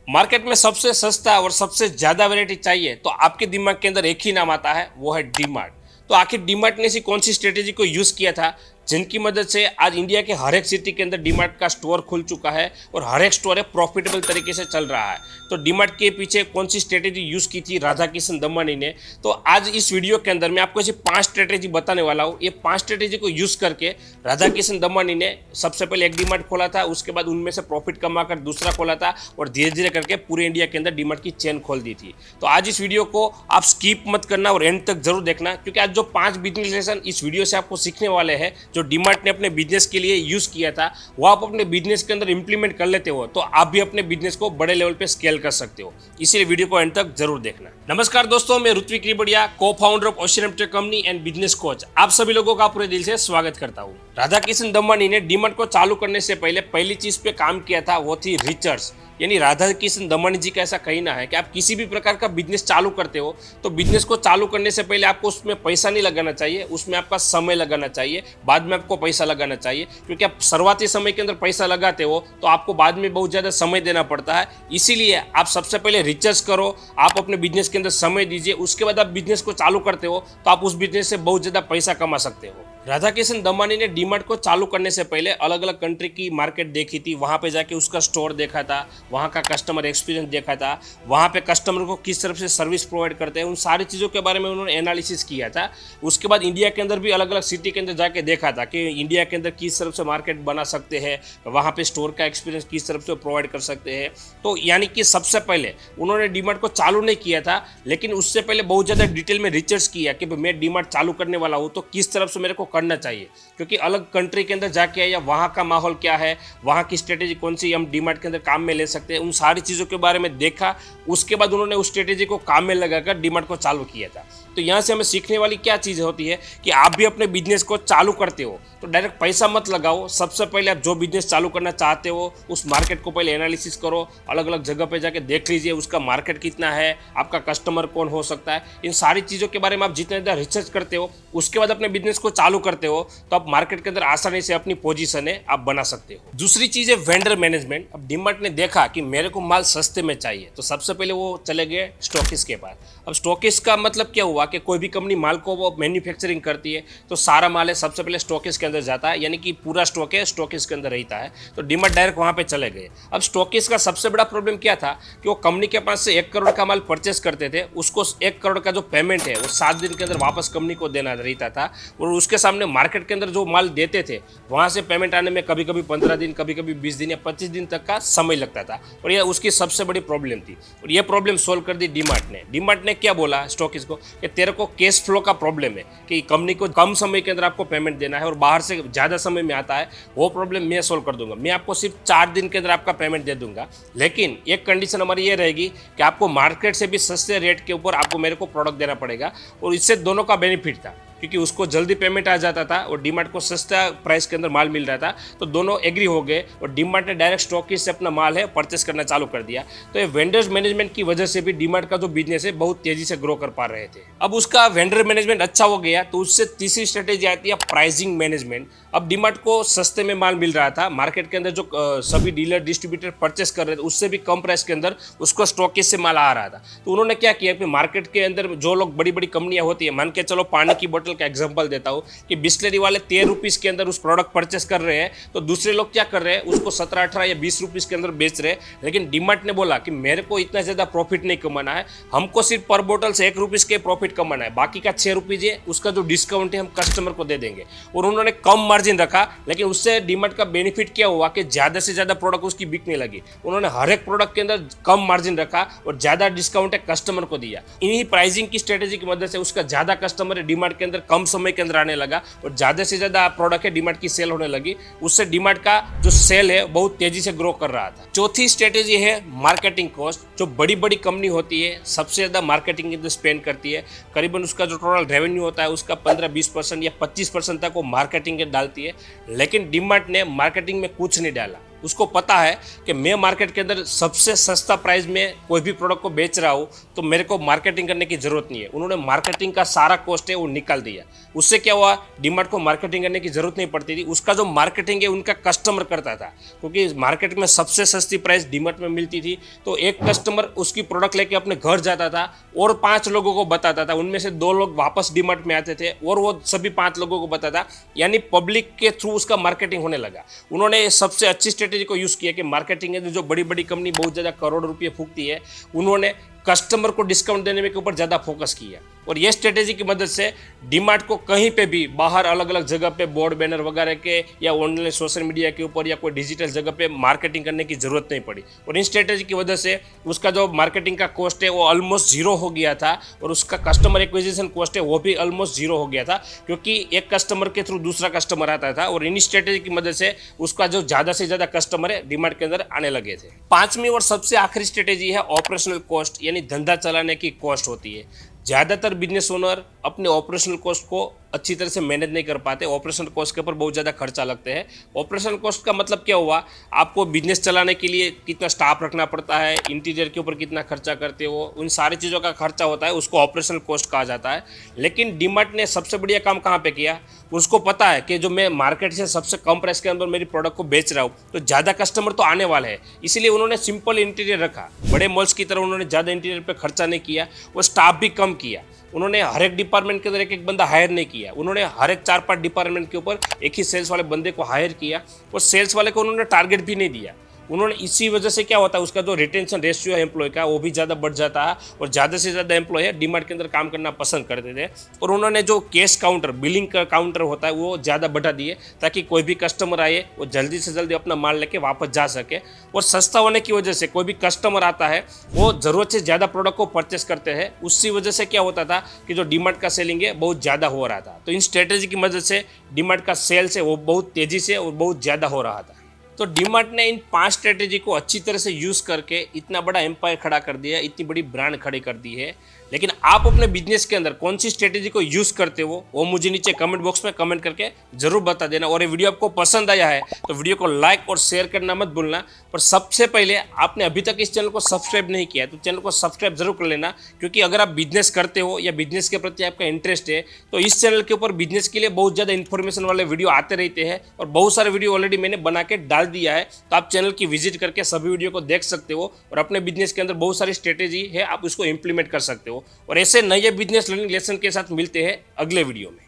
Market में सबसे सस्ता और सबसे ज्यादा वैरायटी चाहिए तो आपके दिमाग के अंदर एक ही नाम आता है, वो है डीमार्ट। तो आखिर डीमार्ट ने ऐसी कौन सी स्ट्रेटेजी को यूज किया था जिनकी मदद से आज इंडिया के हर एक सिटी के अंदर डीमार्ट का स्टोर खुल चुका है और हर एक स्टोर है प्रॉफिटेबल तरीके से चल रहा है। तो डीमार्ट के पीछे कौन सी स्ट्रेटेजी यूज की थी राधा किशन दमानी ने, तो आज इस वीडियो के अंदर मैं आपको ऐसी 5 स्ट्रेटेजी बताने वाला हूँ। ये 5 स्ट्रेटेजी को यूज करके राधा किशन दमानी ने सबसे पहले एक डीमार्ट खोला था, उसके बाद उनमें से प्रॉफिट कमाकर दूसरा खोला था और धीरे धीरे करके पूरे इंडिया के अंदर डीमार्ट की चेन खोल दी थी। तो आज इस वीडियो को आप स्किप मत करना और एंड तक जरूर देखना, क्योंकि आज जो 5 बिजनेस लेसन इस वीडियो से आपको सीखने वाले हैं जो डीमार्ट ने अपने बिजनेस के लिए यूज किया था, वो आप अपने बिजनेस के अंदर इंप्लीमेंट कर लेते हो तो आप भी अपने बिजनेस को बड़े लेवल पे स्केल कर सकते हो। इसीलिए वीडियो को एंड तक जरूर देखना। नमस्कार दोस्तों, मैं ऋत्विक रिबड़िया, को founder of ocean tech company and business coach, आप सभी लोगों का पूरे दिल से स्वागत करता हूँ। राधा किशन दमानी ने डीमार्ट को चालू करने से पहले पहली चीज पे काम किया था, वो थी रिसर्च। यानी राधा किशन दमानी जी का ऐसा कहना है कि आप किसी भी प्रकार का बिजनेस चालू करते हो तो बिजनेस को चालू करने से पहले आपको उसमें पैसा नहीं लगाना चाहिए, उसमें आपका समय लगाना चाहिए, बाद में आपको पैसा लगाना चाहिए। क्योंकि आप शुरुआती समय के अंदर पैसा लगाते हो तो आपको बाद में बहुत ज़्यादा समय देना पड़ता है। इसीलिए आप सबसे पहले रिसर्च करो, आप अपने बिजनेस के अंदर समय दीजिए, उसके बाद आप बिजनेस को चालू करते हो तो आप उस बिजनेस से बहुत ज़्यादा पैसा कमा सकते हो। राधा किशन दमानी ने डीमार्ट को चालू करने से पहले अलग अलग कंट्री की मार्केट देखी थी, वहाँ पे जाके उसका स्टोर देखा था, वहाँ का कस्टमर एक्सपीरियंस देखा था, वहाँ पे कस्टमर को किस तरफ से सर्विस प्रोवाइड करते हैं, उन सारी चीज़ों के बारे में उन्होंने एनालिसिस किया था। उसके बाद इंडिया के अंदर भी अलग अलग सिटी के अंदर जाके देखा था कि इंडिया के अंदर किस तरफ से मार्केट बना सकते हैं, वहाँ पे स्टोर का एक्सपीरियंस किस तरफ से प्रोवाइड कर सकते हैं। तो यानी कि सबसे पहले उन्होंने डीमार्ट को चालू नहीं किया था, लेकिन उससे पहले बहुत ज़्यादा डिटेल में रिसर्च किया कि मैं डीमार्ट चालू करने वाला हूँ तो किस तरफ से मेरे को करना चाहिए। क्योंकि अलग कंट्री के अंदर जाके या वहाँ का माहौल क्या है, वहाँ की स्ट्रेटेजी कौन सी हम डीमार्ट के अंदर काम में ले सकते हैं, उन सारी चीज़ों के बारे में देखा। उसके बाद उन्होंने उस स्ट्रेटेजी को काम में लगाकर डीमार्ट को चालू किया था। तो यहाँ से हमें सीखने वाली क्या चीज़ होती है कि आप भी अपने बिजनेस को चालू करते हो तो डायरेक्ट पैसा मत लगाओ। सबसे पहले आप जो बिजनेस चालू करना चाहते हो उस मार्केट को पहले एनालिसिस करो, अलग अलग जगह पे जाके देख लीजिए उसका मार्केट कितना है, आपका कस्टमर कौन हो सकता है। इन सारी चीज़ों के बारे में आप जितना ज़्यादा रिसर्च करते हो उसके बाद अपने बिजनेस को चालू करते हो तो आप मार्केट के अंदर आसानी से अपनी पोजीशन है आप बना सकते हो। दूसरी चीज़ है वेंडर मैनेजमेंट। अब डीमार्ट ने देखा कि मेरे को माल सस्ते में चाहिए तो सबसे पहले वो चले गए स्टॉकिस्ट के पास। अब स्टॉकिस्ट का मतलब क्या हुआ कि कोई भी कंपनी माल को वो मैन्युफैक्चरिंग करती है तो सारा माल है सबसे पहले स्टॉकिस्ट के अंदर जाता है, यानी कि पूरा स्टॉक है स्टॉकिस्ट के अंदर रहता है। तो डीमार्ट डायरेक्ट वहाँ पे चले गए। अब स्टॉकिस्ट का सबसे बड़ा प्रॉब्लम क्या था कि वो कंपनी के पास से 1 करोड़ का माल परचेस करते थे, उसको 1 करोड़ का जो पेमेंट है वो 7 दिन के अंदर वापस कंपनी को देना रहता था और उसके सामने मार्केट के अंदर जो माल देते थे वहाँ से पेमेंट आने में कभी कभी 15 दिन, कभी कभी 20 दिन या 25 दिन तक का समय लगता था और यह उसकी सबसे बड़ी प्रॉब्लम थी। और यह प्रॉब्लम सोल्व कर दी डीमार्ट ने। डीमार्ट ने क्या बोला स्टॉकिस्ट को कि तेरे को कैश फ्लो का प्रॉब्लम है कि कंपनी को कम समय के अंदर आपको पेमेंट देना है और बाहर से ज़्यादा समय में आता है, वो प्रॉब्लम मैं सोल्व कर दूंगा। मैं आपको सिर्फ 4 दिन के अंदर आपका पेमेंट दे दूंगा, लेकिन एक कंडीशन हमारी ये रहेगी कि आपको मार्केट से भी सस्ते रेट के ऊपर आपको मेरे को प्रोडक्ट देना पड़ेगा। और इससे दोनों का बेनिफिट था क्योंकि उसको जल्दी पेमेंट आ जाता था और डीमार्ट को सस्ता प्राइस के अंदर माल मिल रहा था। तो दोनों एग्री हो गए और डीमार्ट ने डायरेक्ट स्टॉकिस्ट से अपना माल है परचेस करना चालू कर दिया। तो ये वेंडर्स मैनेजमेंट की वजह से भी डीमार्ट का जो बिजनेस है बहुत तेजी से ग्रो कर पा रहे थे। अब उसका वेंडर मैनेजमेंट अच्छा हो गया तो उससे तीसरी स्ट्रेटेजी आती है प्राइसिंग मैनेजमेंट। अब डीमार्ट को सस्ते में माल मिल रहा था, मार्केट के अंदर जो सभी डीलर डिस्ट्रीब्यूटर परचेस कर रहे थे उससे भी कम प्राइस के अंदर उसको स्टॉकिस्ट से माल आ रहा था। तो उन्होंने क्या किया कि मार्केट के अंदर जो लोग बड़ी बड़ी कंपनियां होती है, मान के चलो पानी की बोतल का एग्जांपल देता हूं कि बिस्लरी वाले 13 रुपीज़ के अंदर उस प्रोडक्ट परचेस कर रहे हैं तो दूसरे लोग क्या कर रहे हैं उसको 17, 18 या 20 रुपीज़ के अंदर बेच रहे हैं। लेकिन डीमार्ट ने बोला कि मेरे को इतना ज़्यादा प्रॉफिट नहीं कमाना है, हमको सिर्फ पर बोतल से 1 रुपीज़ के प्रॉफिट कमाना है, बाकी का 6 रुपीज़ है उसका जो डिस्काउंट है हम कस्टमर को दे देंगे। और उन्होंने कम मार्जिन रखा, लेकिन उससे डीमार्ट का बेनिफिट क्या हुआ कि ज़्यादा से ज़्यादा प्रोडक्ट उसकी बिकने लगी। उन्होंने हर एक प्रोडक्ट के अंदर कम मार्जिन रखा और ज़्यादा डिस्काउंट है कस्टमर को दिया। इन्हीं प्राइसिंग की स्ट्रेटेजी की मदद से उसका ज़्यादा कस्टमर डीमार्ट के अंदर कम समय के अंदर आने लगा और ज़्यादा से ज़्यादा प्रोडक्ट है डीमार्ट की सेल होने लगी। उससे डीमार्ट का जो सेल है बहुत तेजी से ग्रो कर रहा था। चौथी स्ट्रेटेजी है मार्केटिंग कॉस्ट। जो बड़ी बड़ी कंपनी होती है सबसे ज़्यादा मार्केटिंग के अंदर स्पेंड करती है, करीबन उसका जो टोटल रेवेन्यू होता है उसका 15-20% या 25% तक वो मार्केटिंग के डालती है। लेकिन डीमार्ट ने मार्केटिंग में कुछ नहीं डाला, उसको पता है कि मैं मार्केट के अंदर सबसे सस्ता प्राइस में कोई भी प्रोडक्ट को बेच रहा हूँ तो मेरे को मार्केटिंग करने की ज़रूरत नहीं है। उन्होंने मार्केटिंग का सारा कॉस्ट है वो निकाल दिया। उससे क्या हुआ, डीमार्ट को मार्केटिंग करने की ज़रूरत नहीं पड़ती थी। उसका जो मार्केटिंग है उनका कस्टमर करता था, क्योंकि मार्केट में सबसे सस्ती प्राइस डीमार्ट में मिलती थी। तो एक कस्टमर उसकी प्रोडक्ट लेके अपने घर जाता था और 5 लोगों को बताता था, उनमें से 2 लोग वापस डीमार्ट में आते थे और वो सभी 5 लोगों को बताता, यानी पब्लिक के थ्रू उसका मार्केटिंग होने लगा। उन्होंने सबसे अच्छी स्ट्रेटेजी को यूज़ किया कि मार्केटिंग है जो बड़ी बड़ी कंपनी बहुत ज़्यादा करोड़ रुपये फूकती है, उन्होंने कस्टमर को डिस्काउंट देने के ऊपर ज़्यादा फोकस किया। और ये स्ट्रेटेजी की मदद से डीमार्ट को कहीं पे भी बाहर अलग अलग जगह पे बोर्ड बैनर वगैरह के या ऑनलाइन सोशल मीडिया के ऊपर या कोई डिजिटल जगह पे मार्केटिंग करने की ज़रूरत नहीं पड़ी। और इन स्ट्रेटेजी की वजह से उसका जो मार्केटिंग का कॉस्ट है वो ऑलमोस्ट जीरो हो गया था और उसका कस्टमर एक्विजिशन कॉस्ट है वो भी ऑलमोस्ट जीरो हो गया था, क्योंकि एक कस्टमर के थ्रू दूसरा कस्टमर आता था। और इन स्ट्रेटेजी की मदद से उसका जो ज़्यादा से ज़्यादा कस्टमर है डीमार्ट के अंदर आने लगे थे। 5वीं और सबसे आखिरी स्ट्रेटेजी है ऑपरेशनल कॉस्ट, यानी धंधा चलाने की कॉस्ट होती है। ज़्यादातर बिजनेस ओनर अपने ऑपरेशनल कॉस्ट को अच्छी तरह से मैनेज नहीं कर पाते। ऑपरेशनल कॉस्ट के ऊपर बहुत ज़्यादा खर्चा लगते हैं। ऑपरेशनल कॉस्ट का मतलब क्या हुआ, आपको बिजनेस चलाने के लिए कितना स्टाफ रखना पड़ता है, इंटीरियर के ऊपर कितना खर्चा करते हो, उन सारी चीज़ों का खर्चा होता है, उसको ऑपरेशनल कॉस्ट कहा जाता है। लेकिन डीमार्ट ने सबसे बढ़िया काम कहाँ पे किया, उसको पता है कि जो मैं मार्केट से सबसे कम प्राइस के अंदर मेरी प्रोडक्ट को बेच रहा हूँ तो ज़्यादा कस्टमर तो आने वाले हैं, इसीलिए उन्होंने सिंपल इंटीरियर रखा। बड़े मॉल्स की तरह उन्होंने ज़्यादा इंटीरियर पर खर्चा नहीं किया और स्टाफ भी कम किया। उन्होंने हर एक डिपार्टमेंट के अंदर एक एक बंदा हायर नहीं किया, उन्होंने हर एक 4-5 डिपार्टमेंट के ऊपर एक ही सेल्स वाले बंदे को हायर किया और सेल्स वाले को उन्होंने टारगेट भी नहीं दिया। उन्होंने इसी वजह से क्या होता है, उसका जो रिटेंशन रेशियो है एम्प्लॉय का वो भी ज़्यादा बढ़ जाता है और ज़्यादा से ज़्यादा एम्प्लॉय है डीमार्ट के अंदर काम करना पसंद करते थे। और उन्होंने जो कैश काउंटर, बिलिंग का काउंटर होता है वो ज़्यादा बढ़ा दिए, ताकि कोई भी कस्टमर आए वो जल्दी से जल्दी अपना माल लेके वापस जा सके। और सस्ता होने की वजह से कोई भी कस्टमर आता है वो ज़रूरत से ज़्यादा प्रोडक्ट को परचेस करते हैं। उसी वजह से क्या होता था कि जो डीमार्ट का सेलिंग है बहुत ज़्यादा हो रहा था। तो इन स्ट्रेटेजी की मदद से डीमार्ट का सेल्स है वो बहुत तेज़ी से और बहुत ज़्यादा हो रहा था। तो डीमार्ट ने इन 5 स्ट्रेटेजी को अच्छी तरह से यूज़ करके इतना बड़ा एम्पायर खड़ा कर दिया, इतनी बड़ी ब्रांड खड़ी कर दी है। लेकिन आप अपने बिजनेस के अंदर कौन सी स्ट्रेटेजी को यूज़ करते हो वो मुझे नीचे कमेंट बॉक्स में कमेंट करके जरूर बता देना। और ये वीडियो आपको पसंद आया है तो वीडियो को लाइक और शेयर करना मत भूलना। पर सबसे पहले आपने अभी तक इस चैनल को सब्सक्राइब नहीं किया है तो चैनल को सब्सक्राइब जरूर कर लेना, क्योंकि अगर आप बिजनेस करते हो या बिजनेस के प्रति आपका इंटरेस्ट है तो इस चैनल के ऊपर बिजनेस के लिए बहुत ज़्यादा इन्फॉर्मेशन वाले वीडियो आते रहते हैं और बहुत सारे वीडियो ऑलरेडी मैंने बना के डाल दिया है। तो आप चैनल की विजिट करके सभी वीडियो को देख सकते हो और अपने बिजनेस के अंदर बहुत सारी स्ट्रेटेजी है आप उसको इंप्लीमेंट कर सकते हो। और ऐसे नए बिजनेस लर्निंग लेसन के साथ मिलते हैं अगले वीडियो में।